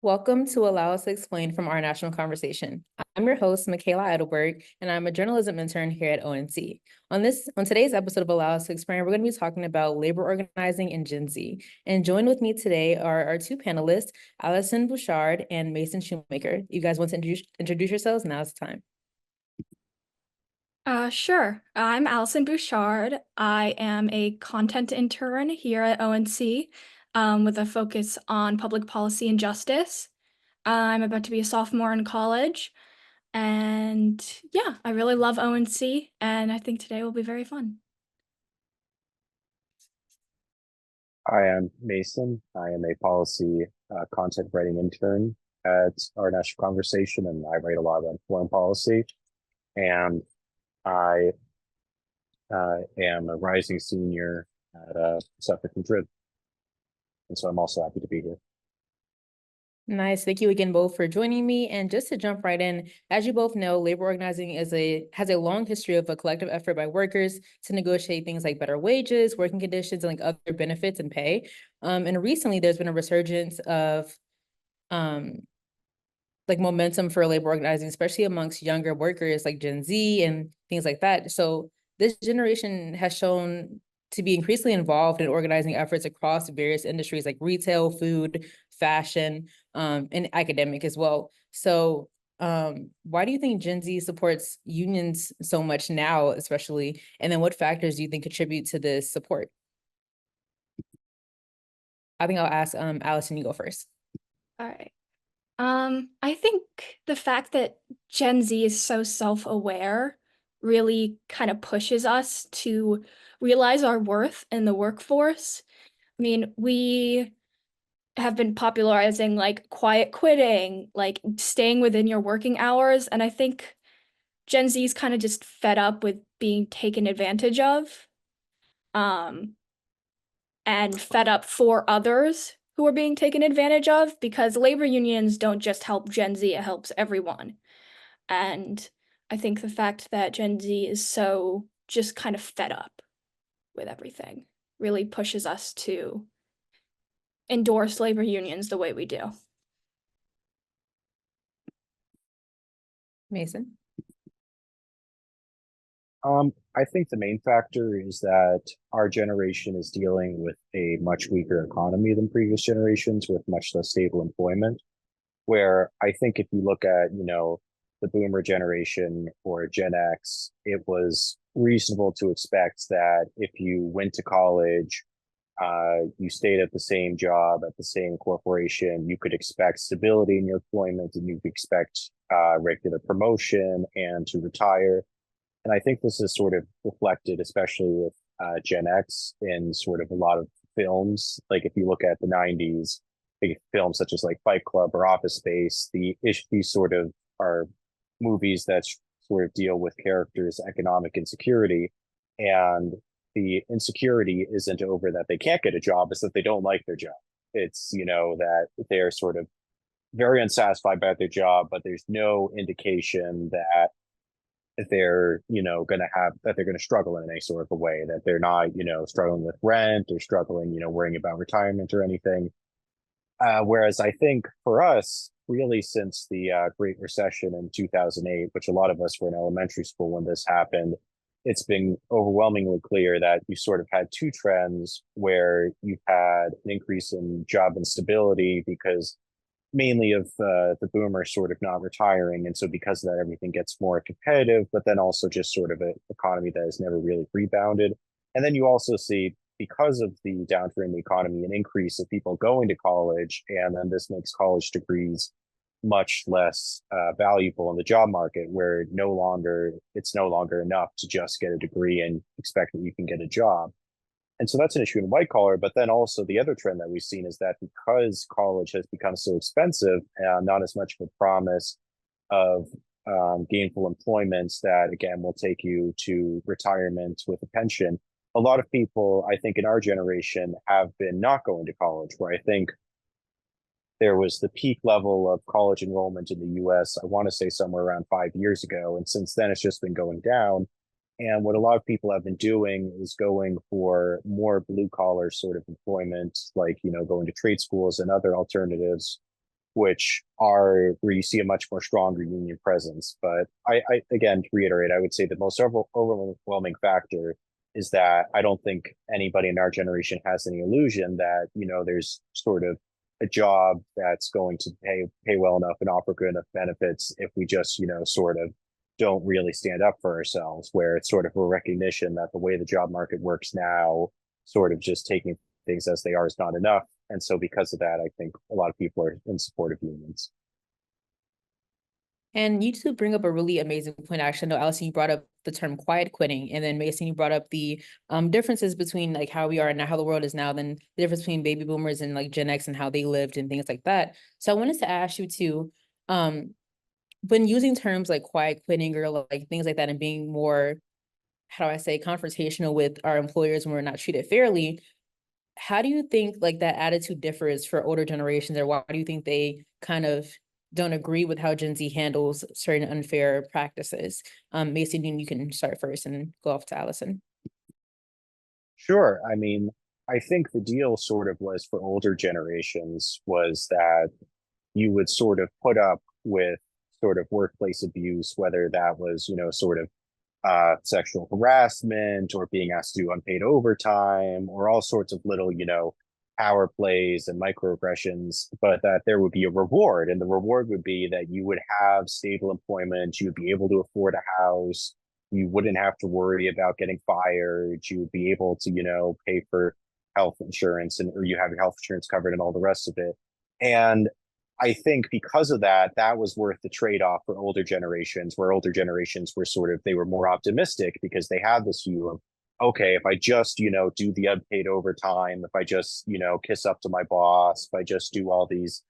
Welcome to Allow Us to Explain from Our National Conversation. I'm your host, Michaela Edelberg, and I'm a journalism intern here at ONC. On today's episode of Allow Us to Explain, we're going to be talking about labor organizing in Gen Z. And joined with me today are our two panelists, Allison Bouchard and Mason Shoemaker. You guys want to introduce yourselves? Now's the time. Sure. I'm Allison Bouchard. I am a content intern here at ONC with a focus on public policy and justice. I'm about to be a sophomore in college. And yeah, I really love ONC, and I think today will be very fun. I am Mason. I am a policy content writing intern at Our National Conversation, and I write a lot about foreign policy. And I am a rising senior at Suffolk Madrid. And so I'm also happy to be here. Nice. Thank you again both for joining me. And just to jump right in, as you both know, labor organizing has a long history of a collective effort by workers to negotiate things like better wages, working conditions, and like other benefits and pay. And recently there's been a resurgence of like momentum for labor organizing, especially amongst younger workers like Gen Z and things like that. So this generation has shown to be increasingly involved in organizing efforts across various industries like retail, food, fashion, and academic as well. So why do you think Gen Z supports unions so much now, especially? And then what factors do you think contribute to this support? I think I'll ask Allison, you go first. All right. I think the fact that Gen Z is so self-aware really kind of pushes us to realize our worth in the workforce. I mean, we have been popularizing like quiet quitting, like staying within your working hours, and I think Gen Z is kind of just fed up with being taken advantage of, and fed up for others who are being taken advantage of, because labor unions don't just help Gen Z, it helps everyone. And I think the fact that Gen Z is so just kind of fed up with everything really pushes us to endorse labor unions the way we do. Mason? I think the main factor is that our generation is dealing with a much weaker economy than previous generations with much less stable employment. Where I think if you look at, the boomer generation or Gen X, it was reasonable to expect that if you went to college, you stayed at the same job at the same corporation, you could expect stability in your employment and you could expect regular promotion and to retire. And I think this is sort of reflected, especially with Gen X, in sort of a lot of films. Like if you look at the 90s, films such as like Fight Club or Office Space, these sort of are movies that sort of deal with characters' economic insecurity. And the insecurity isn't over that they can't get a job, it's that they don't like their job. It's, that they're sort of very unsatisfied by their job, but there's no indication that they're they're going to struggle in any sort of a way, that they're not struggling with rent or struggling worrying about retirement or anything. Whereas I think for us, really since the Great Recession in 2008, which a lot of us were in elementary school when this happened, it's been overwhelmingly clear that you sort of had two trends where you've had an increase in job instability because mainly of the boomers sort of not retiring. And so because of that, everything gets more competitive, but then also just sort of an economy that has never really rebounded. And then you also see, because of the downturn in the economy, an increase of people going to college. And then this makes college degrees much less valuable in the job market, where it's no longer enough to just get a degree and expect that you can get a job. And so that's an issue in white collar. But then also the other trend that we've seen is that because college has become so expensive, not as much of a promise of gainful employments that, again, will take you to retirement with a pension. A lot of people, I think, in our generation have been not going to college, where I think there was the peak level of college enrollment in the US, I want to say somewhere around 5 years ago. And since then, it's just been going down. And what a lot of people have been doing is going for more blue collar sort of employment, like, going to trade schools and other alternatives which are where you see a much more stronger union presence. But I again, to reiterate, I would say the most overwhelming factor is that I don't think anybody in our generation has any illusion that, you know, there's sort of a job that's going to pay well enough and offer good enough benefits if we just, you know, sort of don't really stand up for ourselves, where it's sort of a recognition that the way the job market works now, sort of just taking things as they are is not enough. And so because of that, I think a lot of people are in support of unions. And you two bring up a really amazing point. Actually, no, Allison, you brought up the term quiet quitting, and then Mason, you brought up the differences between like how we are now, how the world is now, then the difference between baby boomers and like Gen X and how they lived and things like that. So I wanted to ask you too, when using terms like quiet quitting or like things like that and being more, how do I say, confrontational with our employers when we're not treated fairly, how do you think like that attitude differs for older generations, or why do you think they kind of don't agree with how Gen Z handles certain unfair practices? Mason, you can start first and go off to Allison. Sure. I mean, I think the deal sort of was for older generations was that you would sort of put up with sort of workplace abuse, whether that was, you know, sort of sexual harassment or being asked to do unpaid overtime or all sorts of little, you know, power plays and microaggressions, but that there would be a reward. And the reward would be that you would have stable employment, you would be able to afford a house, you wouldn't have to worry about getting fired, you would be able to, you know, pay for health insurance and or you have your health insurance covered and all the rest of it. And I think because of that, that was worth the trade-off for older generations, where older generations were sort of, they were more optimistic because they had this view of, okay, if I just, you know, do the unpaid overtime, if I just, you know, kiss up to my boss, if I just do all these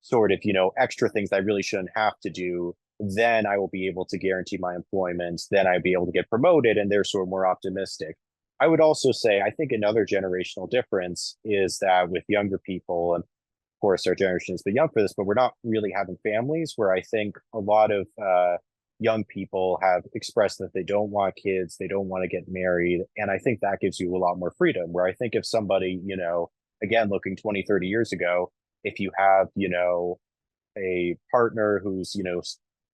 sort of, you know, extra things I really shouldn't have to do, then I will be able to guarantee my employment, then I'd be able to get promoted, and they're sort of more optimistic. I would also say, I think another generational difference is that with younger people, and course, our generation has been young for this, but we're not really having families, where I think a lot of young people have expressed that they don't want kids, they don't want to get married. And I think that gives you a lot more freedom, where I think if somebody, you know, again, looking 20, 30 years ago, if you have, you know, a partner who's, you know,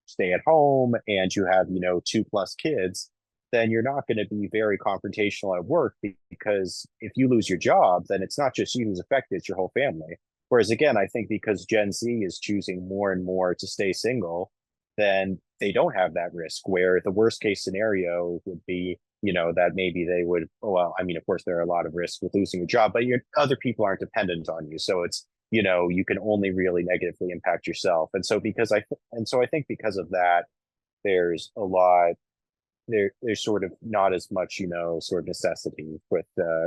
stay at home and you have, you know, 2+ kids, then you're not going to be very confrontational at work, because if you lose your job, then it's not just you who's affected, it's your whole family. Whereas again, I think because Gen Z is choosing more and more to stay single, then they don't have that risk, where the worst case scenario would be, you know, that maybe they would, oh, well, I mean, of course, there are a lot of risks with losing a job, but other people aren't dependent on you. So it's, you know, you can only really negatively impact yourself. And so I think because of that, there's a lot, there's sort of not as much, you know, sort of necessity with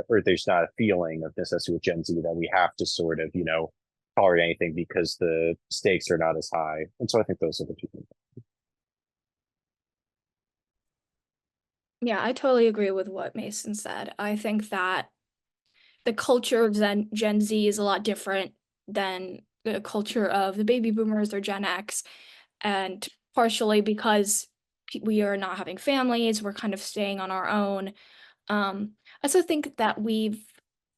or there's not a feeling of necessity with Gen Z that we have to sort of, you know, tolerate anything because the stakes are not as high. And so I think those are the two things. Yeah, I totally agree with what Mason said. I think that the culture of Gen Z is a lot different than the culture of the baby boomers or Gen X. And partially because we are not having families, we're kind of staying on our own. I also think that we've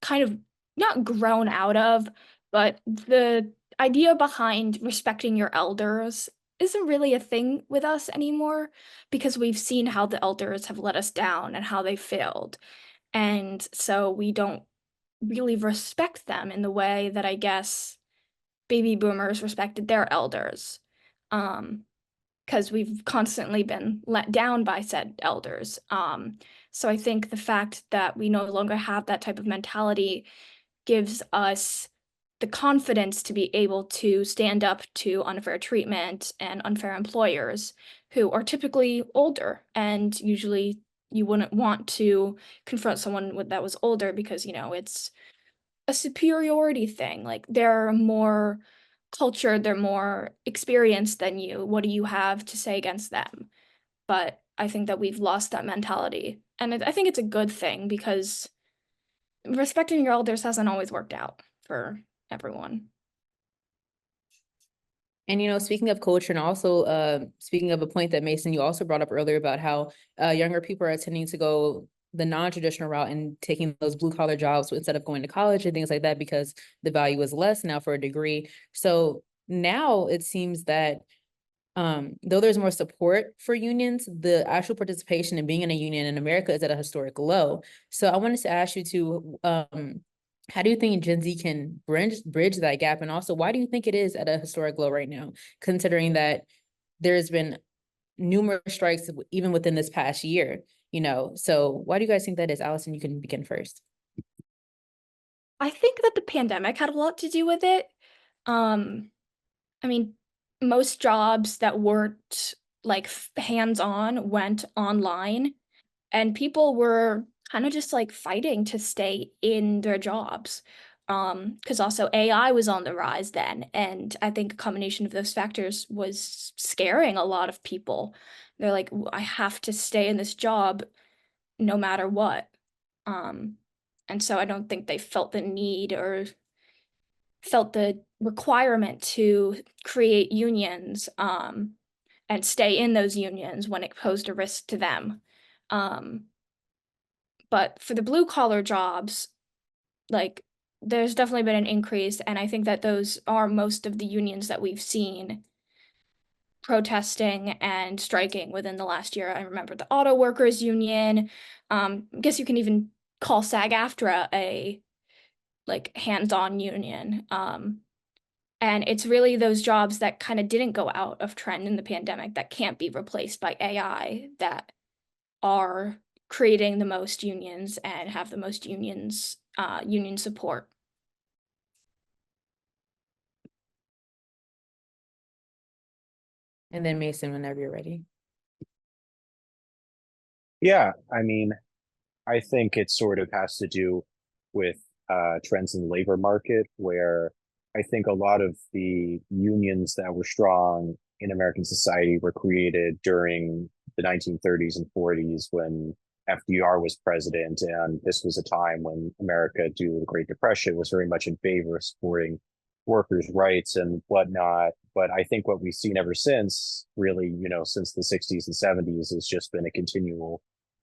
kind of not grown out of, but the idea behind respecting your elders isn't really a thing with us anymore, because we've seen how the elders have let us down and how they failed. And so we don't really respect them in the way that I guess baby boomers respected their elders. Because we've constantly been let down by said elders. So I think the fact that we no longer have that type of mentality gives us the confidence to be able to stand up to unfair treatment and unfair employers who are typically older, and usually you wouldn't want to confront someone that was older because, you know, it's a superiority thing. Like they're more cultured, they're more experienced than you. What do you have to say against them? But I think that we've lost that mentality. And I think it's a good thing, because respecting your elders hasn't always worked out for everyone. And, you know, speaking of culture, and also speaking of a point that Mason, you also brought up earlier about how younger people are tending to go the non-traditional route and taking those blue collar jobs instead of going to college and things like that, because the value is less now for a degree. So now it seems that though there's more support for unions, the actual participation and being in a union in America is at a historic low. So I wanted to ask you to, how do you think Gen Z can bridge that gap? And also, why do you think it is at a historic low right now, considering that there's been numerous strikes even within this past year, you know? So why do you guys think that is? Allison, you can begin first. I think that the pandemic had a lot to do with it. I mean, most jobs that weren't like hands-on went online, and people were kind of just like fighting to stay in their jobs. Because also AI was on the rise then, and I think a combination of those factors was scaring a lot of people. They're like, I have to stay in this job no matter what." Um, and so I don't think they felt the need or felt the requirement to create unions and stay in those unions when it posed a risk to them. Um, but for the blue collar jobs, like there's definitely been an increase, and I think that those are most of the unions that we've seen protesting and striking within the last year. I remember the auto workers union. I guess you can even call SAG-AFTRA a like hands-on union. And it's really those jobs that kind of didn't go out of trend in the pandemic that can't be replaced by AI that are creating the most unions and have the most union support. And then Mason, whenever you're ready. Yeah, I mean, I think it sort of has to do with trends in the labor market, where I think a lot of the unions that were strong in American society were created during the 1930s and 40s when FDR was president. And this was a time when America, due to the Great Depression, was very much in favor of supporting workers' rights and whatnot. But I think what we've seen ever since, really, since the 60s and 70s, has just been a continual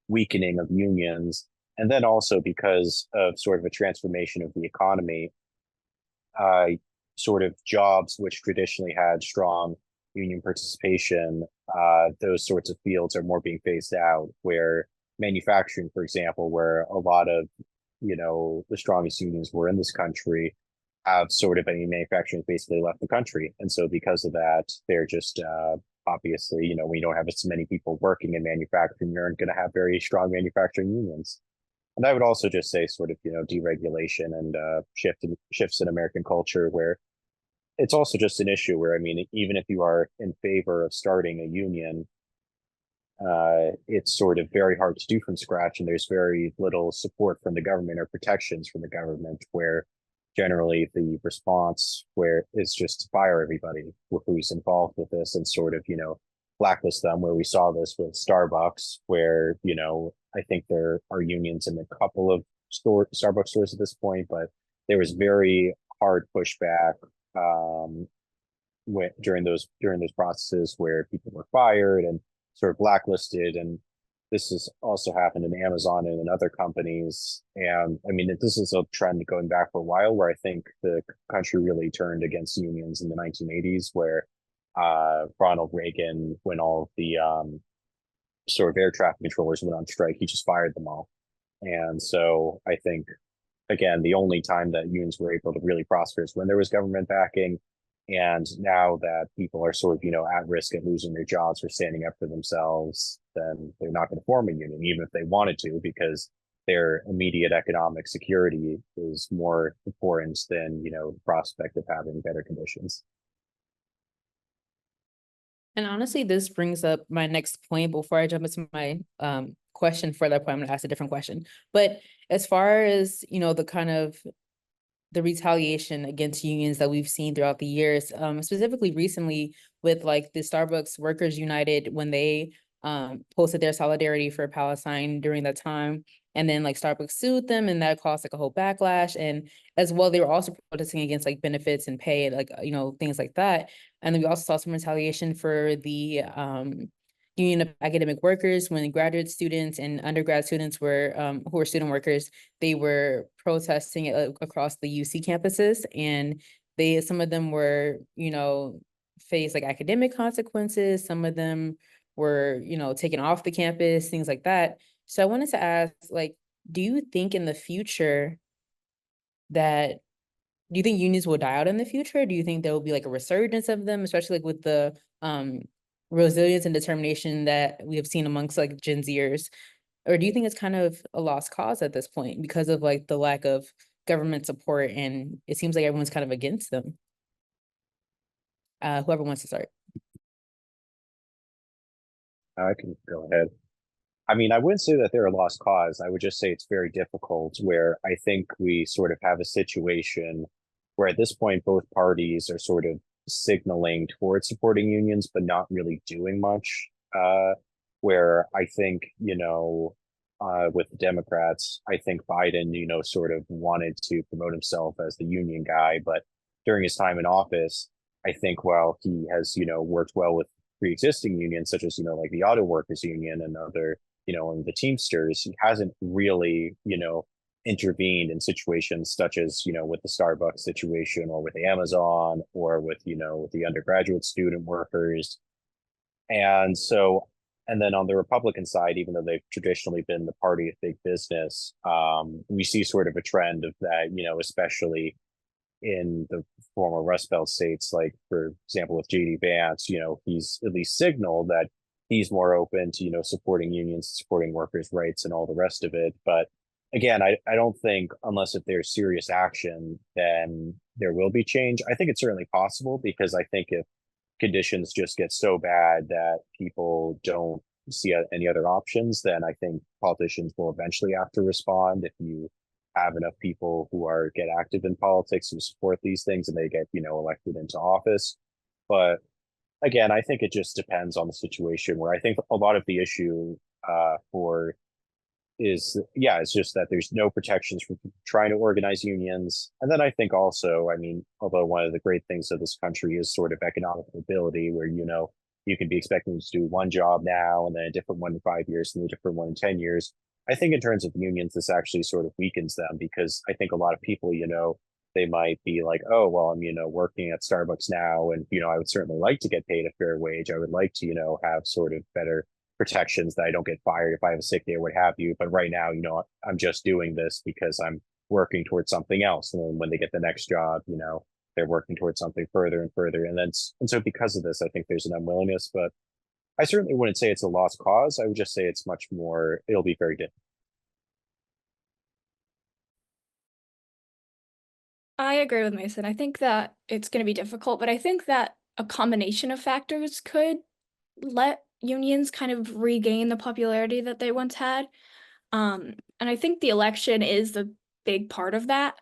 weakening of unions. And then also because of sort of a transformation of the economy, uh, sort of jobs which traditionally had strong union participation, those sorts of fields are more being phased out, where manufacturing, for example, where a lot of, the strongest unions were in this country, have sort of any manufacturing basically left the country. And so because of that, they're just obviously, we don't have as many people working in manufacturing, you're going to have very strong manufacturing unions. And I would also just say sort of, deregulation and shifts in American culture, where it's also just an issue where, I mean, even if you are in favor of starting a union, it's sort of very hard to do from scratch. And there's very little support from the government or protections from the government, where generally the response where is just to fire everybody who's involved with this and sort of, blacklist them, where we saw this with Starbucks, where, I think there are unions in a couple of Starbucks stores at this point, but there was very hard pushback during those processes where people were fired and sort of blacklisted. And this has also happened in Amazon and in other companies. And I mean, this is a trend going back for a while, where I think the country really turned against unions in the 1980s, where Ronald Reagan, when all of the sort of air traffic controllers went on strike, he just fired them all. And so I think, again, the only time that unions were able to really prosper is when there was government backing. And now that people are sort of, at risk of losing their jobs or standing up for themselves, then they're not going to form a union, even if they wanted to, because their immediate economic security is more important than, the prospect of having better conditions. And honestly, this brings up my next point before I jump into my question. For that point, I'm going to ask a different question. But as far as, the kind of the retaliation against unions that we've seen throughout the years, specifically recently with like the Starbucks Workers United, when they posted their solidarity for Palestine during that time. And then like Starbucks sued them, and that caused like a whole backlash. And as well, they were also protesting against like benefits and pay, like, things like that. And then we also saw some retaliation for the Union of Academic Workers, when graduate students and undergrad students were who were student workers, they were protesting across the UC campuses. And some of them were, you know, faced like academic consequences. Some of them were, you know, taken off the campus, things like that. So I wanted to ask, like, do you think in the future that do you think unions will die out in the future? Do you think there will be like a resurgence of them, especially like with the resilience and determination that we have seen amongst like Gen Zers? Or do you think it's kind of a lost cause at this point because of like the lack of government support and it seems like everyone's kind of against them? Whoever wants to start. I can go ahead. I mean, I wouldn't say that they're a lost cause. I would just say it's very difficult where I think we sort of have a situation where at this point, both parties are sort of signaling towards supporting unions, but not really doing much. Where I think, with the Democrats, I think Biden, sort of wanted to promote himself as the union guy, but during his time in office, I think while he has, worked well with pre-existing unions, such as, like the auto workers union and other and the Teamsters, he hasn't really, intervened in situations such as, with the Starbucks situation or with Amazon or with, with the undergraduate student workers. And so, and then on the Republican side, even though they've traditionally been the party of big business, we see sort of a trend of that, especially in the former Rust Belt states, like for example, with JD Vance, he's at least signaled that he's more open to, supporting unions, supporting workers' rights and all the rest of it. But again, I don't think unless if there's serious action, then there will be change. I think it's certainly possible because I think if conditions just get so bad that people don't see any other options, then I think politicians will eventually have to respond. If you have enough people who are get active in politics who support these things and they get, elected into office. But again, I think it just depends on the situation where I think a lot of the issue for is, yeah, it's just that there's no protections for trying to organize unions. And then I think also, I mean, although one of the great things of this country is sort of economic mobility where, you can be expecting to do one job now and then a different one in 5 years and a different one in 10 years. I think in terms of unions, this actually sort of weakens them because I think a lot of people, they might be like, oh, well, I'm, working at Starbucks now. And, I would certainly like to get paid a fair wage. I would like to, have sort of better protections that I don't get fired if I have a sick day or what have you. But right now, I'm just doing this because I'm working towards something else. And then when they get the next job, they're working towards something further and further. And so because of this, I think there's an unwillingness, but I certainly wouldn't say it's a lost cause. I would just say it's much more, it'll be very different. I agree with Mason. I think that it's going to be difficult, but I think that a combination of factors could let unions kind of regain the popularity that they once had. And I think the election is the big part of that.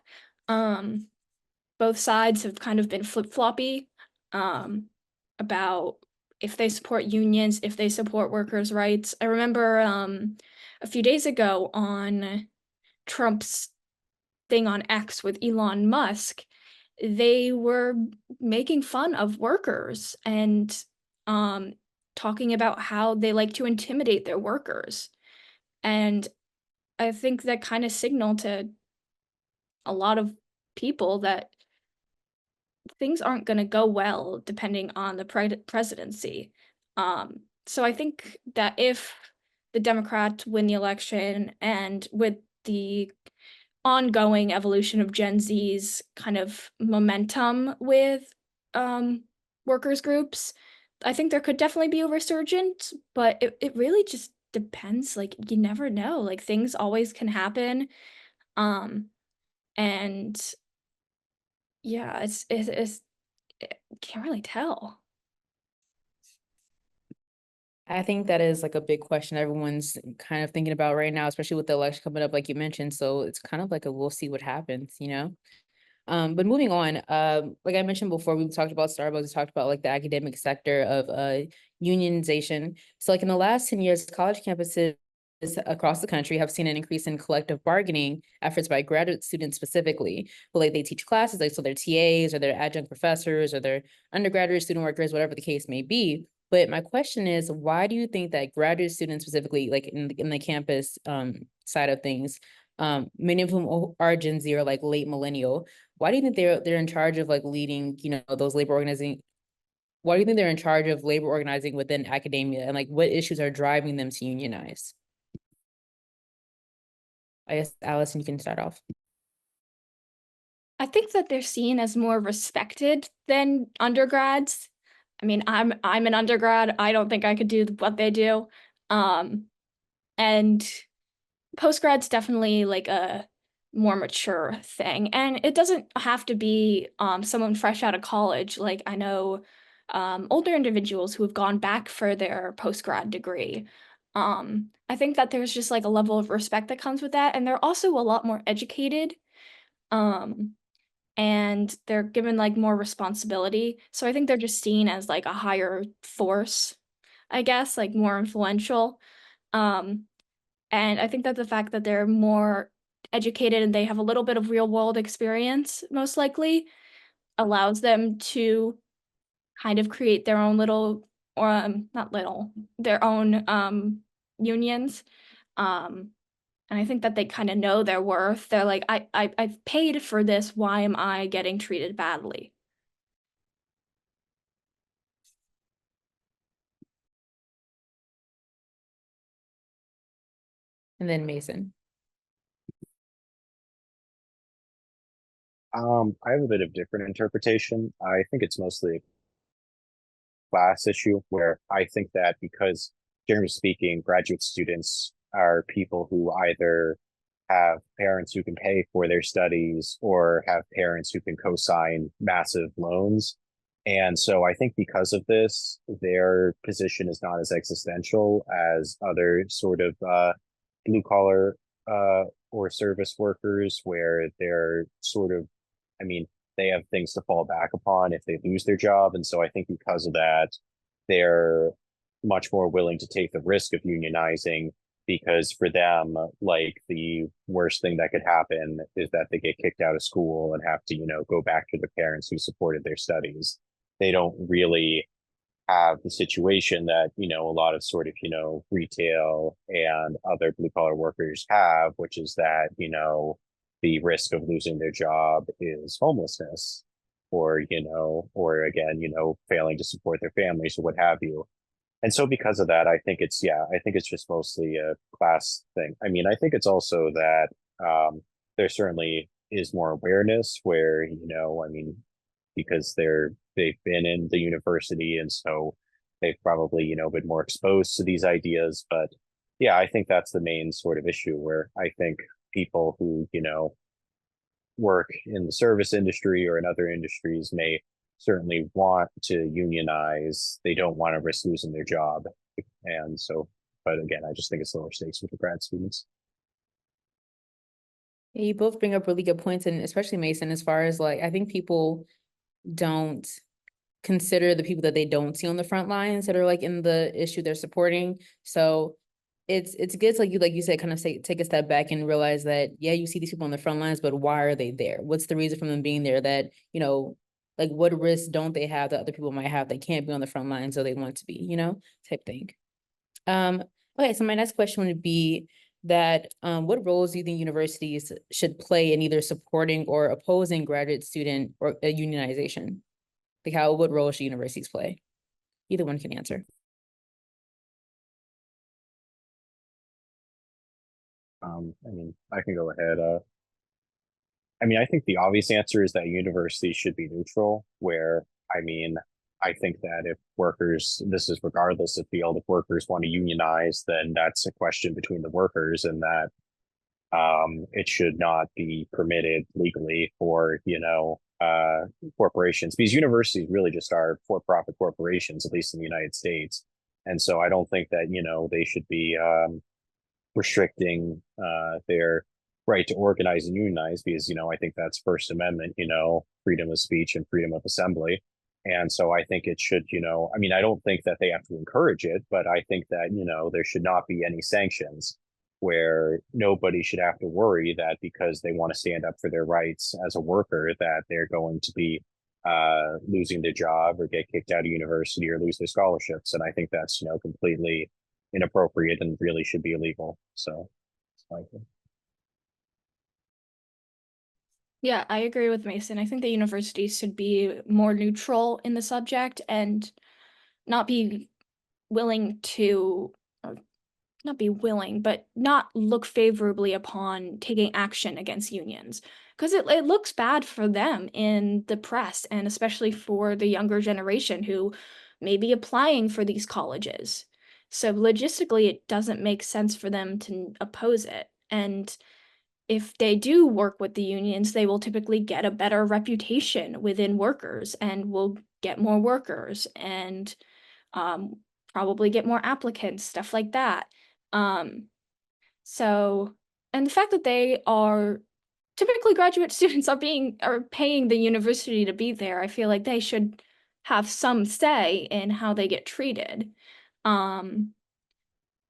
Both sides have kind of been flip-floppy about if they support unions, if they support workers' rights. I remember a few days ago on Trump's thing on X with Elon Musk, they were making fun of workers and talking about how they like to intimidate their workers. And I think that kind of signaled to a lot of people that things aren't going to go well depending on the presidency. So I think that if the Democrats win the election and with the ongoing evolution of Gen Z's kind of momentum with workers groups, I think there could definitely be a resurgence, but it really just depends. Like, you never know. Like, things always can happen. And yeah, it's can't really tell. I think that is like a big question everyone's kind of thinking about right now, especially with the election coming up, like you mentioned. So it's kind of like a we'll see what happens, But moving on, like I mentioned before, we talked about Starbucks, we talked about like the academic sector of unionization. So like in the last 10 years, college campuses across the country have seen an increase in collective bargaining efforts by graduate students specifically, who like they teach classes, like so their TAs or their adjunct professors or their undergraduate student workers, whatever the case may be. But my question is, why do you think that graduate students specifically, like in the campus side of things, many of whom are Gen Z or like late millennial, why do you think they're in charge of like leading, you know, those labor organizing? Why do you think they're in charge of labor organizing within academia, and like what issues are driving them to unionize? I guess Allison, you can start off. I think that they're seen as more respected than undergrads. I mean, I'm an undergrad. I don't think I could do what they do. And postgrad's definitely like a more mature thing. And it doesn't have to be someone fresh out of college. Like I know older individuals who have gone back for their postgrad degree. I think that there's just like a level of respect that comes with that. And they're also a lot more educated. Um, and they're given like more responsibility. So I think they're just seen as like a higher force, I guess, like more influential. Um, and I think that the fact that they're more educated and they have a little bit of real world experience, most likely, allows them to kind of create their own little, or not little, their own unions. Um, and I think that they kind of know their worth. They're like, I've paid for this. Why am I getting treated badly? And then Mason. I have a bit of different interpretation. I think it's mostly a class issue where I think that because generally speaking, graduate students are people who either have parents who can pay for their studies or have parents who can co-sign massive loans. And so I think because of this, their position is not as existential as other sort of blue collar or service workers, where they're sort of, I mean, they have things to fall back upon if they lose their job. And so I think because of that, they're much more willing to take the risk of unionizing, because for them, like the worst thing that could happen is that they get kicked out of school and have to, you know, go back to their parents who supported their studies. They don't really have the situation that, you know, a lot of sort of, you know, retail and other blue collar workers have, which is that, you know, the risk of losing their job is homelessness, or, you know, or again, you know, failing to support their families or what have you. And so because of that, I think it's, yeah, I think it's just mostly a class thing. I mean, I think it's also that there certainly is more awareness where, you know, I mean, because they've been in the university, and so they've probably, you know, been more exposed to these ideas. But yeah, I think that's the main sort of issue, where I think people who, you know, work in the service industry or in other industries may certainly want to unionize. They don't want to risk losing their job. And so, but again, I just think it's lower stakes with the grad students. Yeah, you both bring up really good points, and especially Mason, as far as like, I think people don't consider the people that they don't see on the front lines that are like in the issue they're supporting. So it's good to, like you said, kind of say, take a step back and realize that, yeah, you see these people on the front lines, but why are they there? What's the reason for them being there? That, you know, like what risks don't they have that other people might have? They can't be on the front lines, so they want to be, you know, type thing. Okay, so my next question would be that what roles do you think universities should play in either supporting or opposing graduate student or unionization? Like what role should universities play? Either one can answer. I mean, I can go ahead. I mean, I think the obvious answer is that universities should be neutral, where, I mean, I think that if workers, this is regardless of field, if workers want to unionize, then that's a question between the workers, and that it should not be permitted legally for, you know, corporations, because universities really just are for-profit corporations, at least in the United States. And so I don't think that, you know, they should be restricting their right to organize and unionize, because, you know, I think that's First Amendment, you know, freedom of speech and freedom of assembly. And so I think it should, you know, I mean, I don't think that they have to encourage it, but I think that, you know, there should not be any sanctions, where nobody should have to worry that because they want to stand up for their rights as a worker, that they're going to be losing their job or get kicked out of university or lose their scholarships. And I think that's, you know, completely inappropriate and really should be illegal. So it's like, Yeah, I agree with Mason. I think the universities should be more neutral in the subject and not be willing to, or not be willing, but not look favorably upon taking action against unions. Because it looks bad for them in the press, and especially for the younger generation who may be applying for these colleges. So logistically, it doesn't make sense for them to oppose it. And if they do work with the unions, they will typically get a better reputation within workers and will get more workers and um, probably get more applicants, stuff like that. Um, so, and the fact that they are typically graduate students are paying the university to be there, I feel like they should have some say in how they get treated. Um,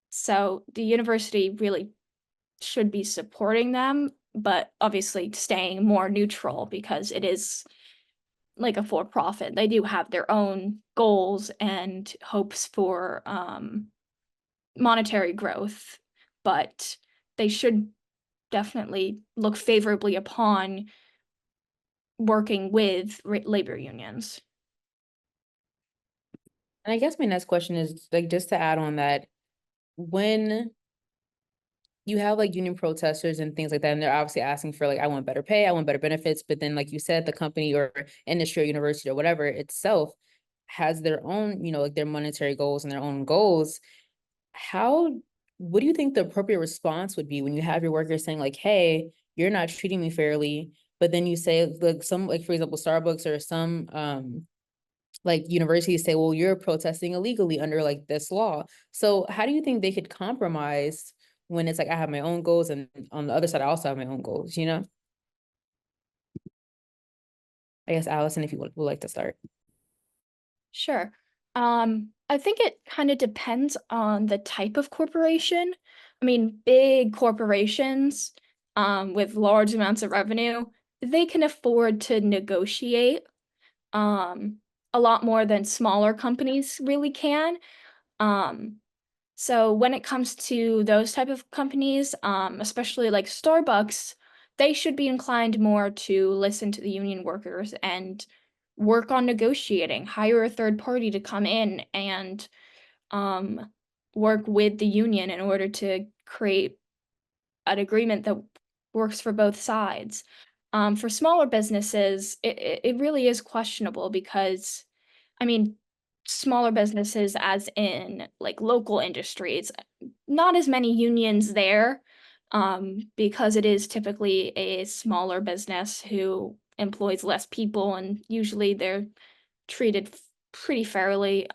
so the university really should be supporting them, but obviously staying more neutral because it is like a for profit. They do have their own goals and hopes for monetary growth, but they should definitely look favorably upon working with labor unions. And I guess my next question is like, just to add on that, when you have like union protesters and things like that, and they're obviously asking for like, I want better pay, I want better benefits, but then like you said, the company or industry or university or whatever itself has their own, like their monetary goals and their own goals. How, what do you think the appropriate response would be when you have your workers saying like, hey, you're not treating me fairly, but then you say like some, like for example, Starbucks or some like universities say, well, you're protesting illegally under like this law. So how do you think they could compromise when it's like, I have my own goals and on the other side, I also have my own goals, I guess Allison, if you would like to start. Sure. I think it kind of depends on the type of corporation. I mean, big corporations, with large amounts of revenue, they can afford to negotiate, um, a lot more than smaller companies really can. Um, so when it comes to those type of companies, especially like Starbucks, they should be inclined more to listen to the union workers and work on negotiating, hire a third party to come in and um, work with the union in order to create an agreement that works for both sides. For smaller businesses, it really is questionable because, I mean, smaller businesses, as in like local industries, not as many unions there, because it is typically a smaller business who employs less people and usually they're treated pretty fairly.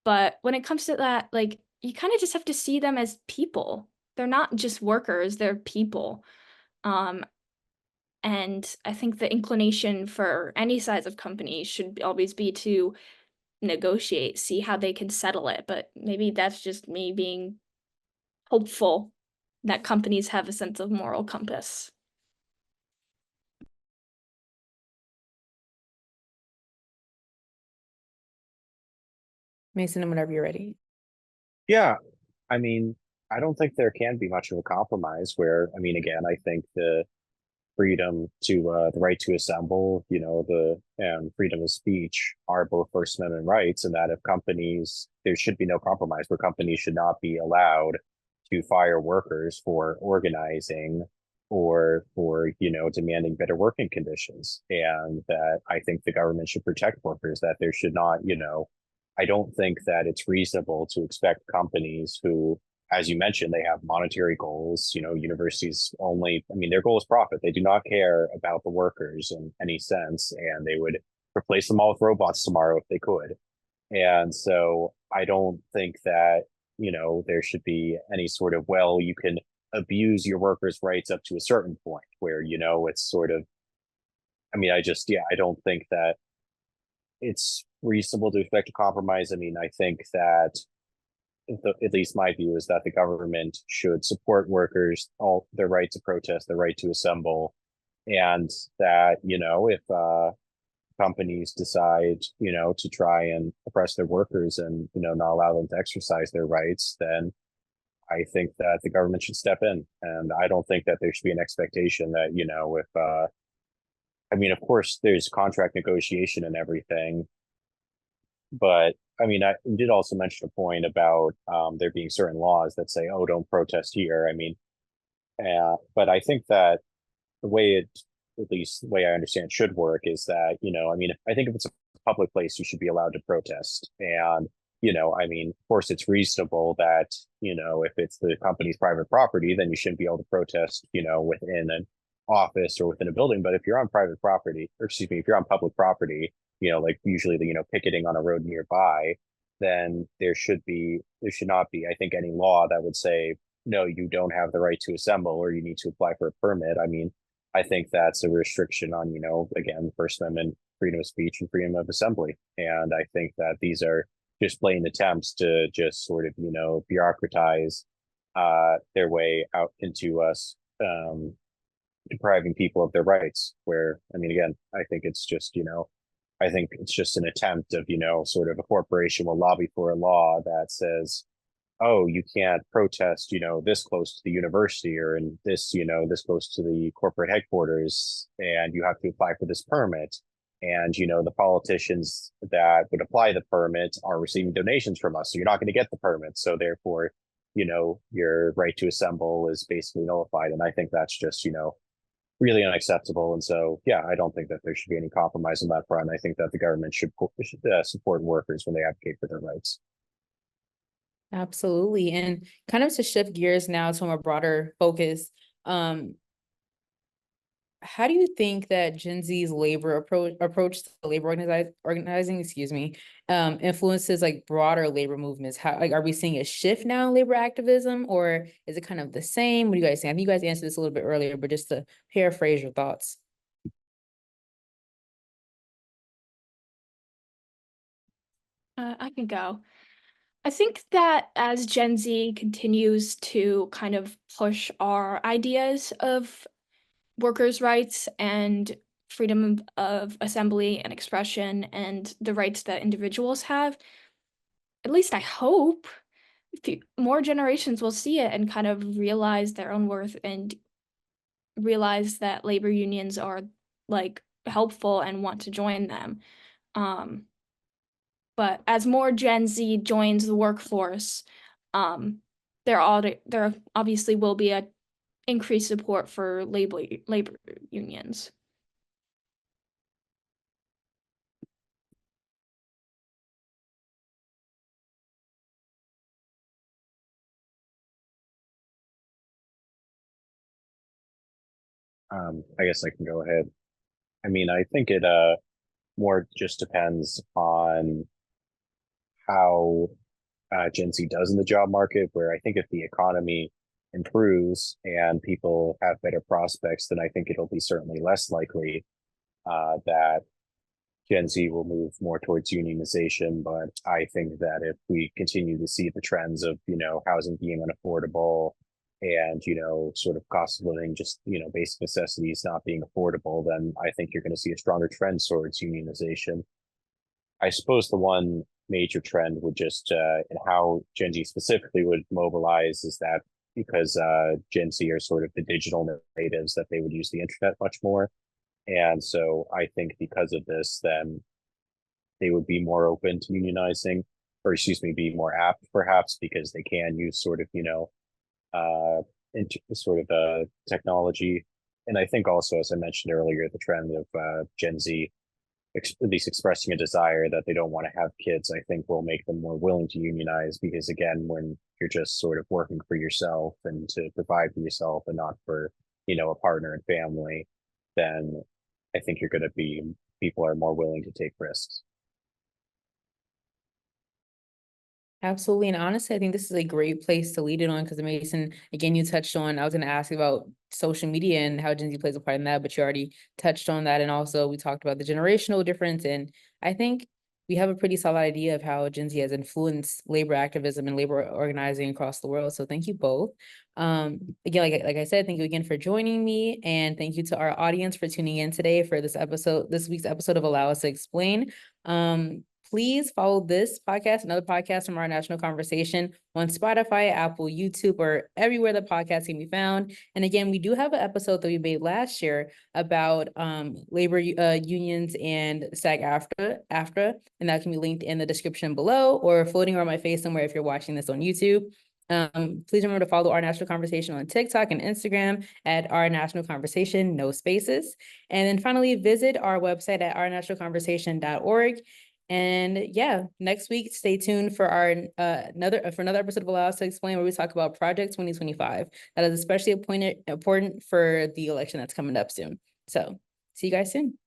But when it comes to that, like you kind of just have to see them as people. They're not just workers, they're people. Um, and I think the inclination for any size of company should always be to negotiate, see how they can settle it. But maybe that's just me being hopeful that companies have a sense of moral compass. Mason, whenever you're ready. Yeah, I mean, I don't think there can be much of a compromise where, I mean, again, I think the freedom to the right to assemble, the freedom of speech are both First Amendment rights, and that if companies, there should be no compromise where companies should not be allowed to fire workers for organizing or for demanding better working conditions, and that I think the government should protect workers, that there should not, I don't think that it's reasonable to expect companies who, as you mentioned, they have monetary goals. Universities only, I mean, their goal is profit. They do not care about the workers in any sense, and they would replace them all with robots tomorrow if they could. And so I don't think that, there should be any sort of, well, you can abuse your workers' rights up to a certain point where, it's sort of, I mean, yeah, I don't think that it's reasonable to expect a compromise. I mean, I think that at least my view is that the government should support workers, all their right to protest, their right to assemble, and that if companies decide to try and oppress their workers and not allow them to exercise their rights, then I think that the government should step in, and I don't think that there should be an expectation that, you know, if I mean, of course, there's contract negotiation and everything, but I mean, I did also mention a point about there being certain laws that say, "Oh, don't protest here." I mean, but I think that the way it, at least the way I understand, should work is that, you know, I mean, I think if it's a public place, you should be allowed to protest. And, you know, I mean, of course, it's reasonable that, you know, if it's the company's private property, then you shouldn't be able to protest, you know, within an office or within a building. But if you're on private property, or excuse me, if you're on public property, you know, like usually the, you know, picketing on a road nearby, then there should not be, I think, any law that would say, no, you don't have the right to assemble or you need to apply for a permit. I mean, I think that's a restriction on, you know, again, First Amendment freedom of speech and freedom of assembly. And I think that these are just blatant attempts to just sort of, you know, bureaucratize their way out into us, depriving people of their rights. Where, I mean, again, I think it's just, you know, I think it's just an attempt of, you know, sort of a corporation will lobby for a law that says, oh, you can't protest, you know, this close to the university or in this, you know, this close to the corporate headquarters, and you have to apply for this permit. And, you know, the politicians that would apply the permit are receiving donations from us. So you're not going to get the permit. So therefore, you know, your right to assemble is basically nullified. And I think that's just, you know, really unacceptable. And so, yeah, I don't think that there should be any compromise on that front. I think that the government should support workers when they advocate for their rights. Absolutely. And kind of to shift gears now to a more broader focus, how do you think that Gen Z's labor approach to labor organizing, excuse me, influences like broader labor movements? How, like, are we seeing a shift now in labor activism, or is it kind of the same? What do you guys think? I think you guys answered this a little bit earlier, but just to paraphrase your thoughts. I can go. I think that as Gen Z continues to kind of push our ideas of workers' rights and freedom of assembly and expression and the rights that individuals have, at least I hope more generations will see it and kind of realize their own worth and realize that labor unions are like helpful and want to join them. Um, but as more Gen Z joins the workforce, um, there obviously will be a increased support for labor unions. I guess I can go ahead. I mean, I think it more just depends on how Gen Z does in the job market, where I think if the economy improves and people have better prospects, then I think it'll be certainly less likely that Gen Z will move more towards unionization. But I think that if we continue to see the trends of, you know, housing being unaffordable and, you know, sort of cost of living, just, you know, basic necessities not being affordable, then I think you're going to see a stronger trend towards unionization. I suppose the one major trend would just and how Gen Z specifically would mobilize is that because Gen Z are sort of the digital natives, that they would use the internet much more. And so I think because of this, then they would be more open to unionizing, or excuse me, be more apt perhaps because they can use sort of, you know, sort of technology. And I think also, as I mentioned earlier, the trend of Gen Z at least expressing a desire that they don't want to have kids, I think will make them more willing to unionize because again, when you're just sort of working for yourself and to provide for yourself and not for, you know, a partner and family, then I think you're going to be, people are more willing to take risks. Absolutely. And honestly, I think this is a great place to lead it on because Mason, again, you touched on, I was going to ask about social media and how Gen Z plays a part in that, but you already touched on that. And also we talked about the generational difference. And I think we have a pretty solid idea of how Gen Z has influenced labor activism and labor organizing across the world. So thank you both. Again, like I said, thank you again for joining me. And thank you to our audience for tuning in today for this week's episode of Allow Us to Explain. please follow this podcast and other podcasts from our national conversation on Spotify, Apple, YouTube, or everywhere the podcast can be found. And again, we do have an episode that we made last year about labor unions and SAG-AFTRA, and that can be linked in the description below or floating around my face somewhere if you're watching this on YouTube. Please remember to follow Our National Conversation on TikTok and Instagram at Our National Conversation, no spaces. And then finally, visit our website at ournationalconversation.org. And yeah, next week, stay tuned for our another episode of Allow Us to Explain, where we talk about Project 2025. That is especially important for the election that's coming up soon. So see you guys soon.